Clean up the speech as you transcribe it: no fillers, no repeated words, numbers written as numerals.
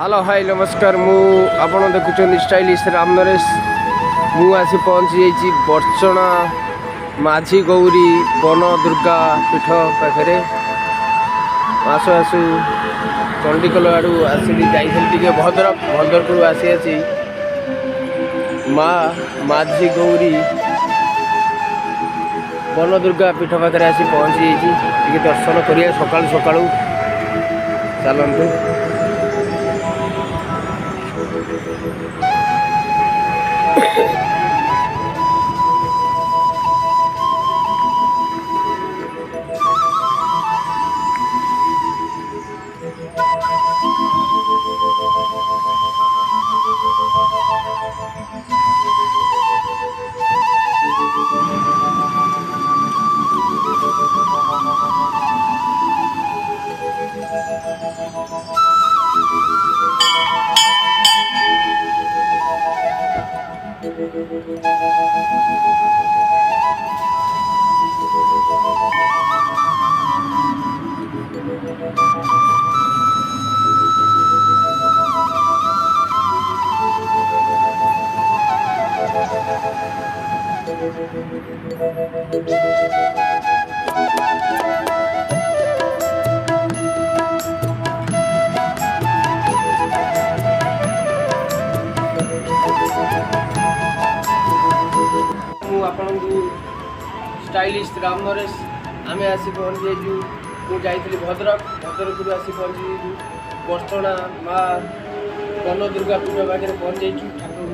Hello hi नमस्कार आपण देखुं stylish Ram Naresh मुझे पहुँची जाइए बर्चना माझी गौरी वन दुर्गा पीठ पाखे आसु आसु चंडीखोल आड़ू आसिक जाइए भद्रकू आसी माँ माझी गौरी वन दुर्गा पीठ पाखे आसी पहुँची जाइए दर्शन करिए सकाळु सकाळु चलतु। स्टाइलिश राम नरेश आम आसी पहुँची जाइए भद्रक आसी पहुँची बर्चना माँ वन दुर्गा पीठ पाखे पहुँच ठाकुर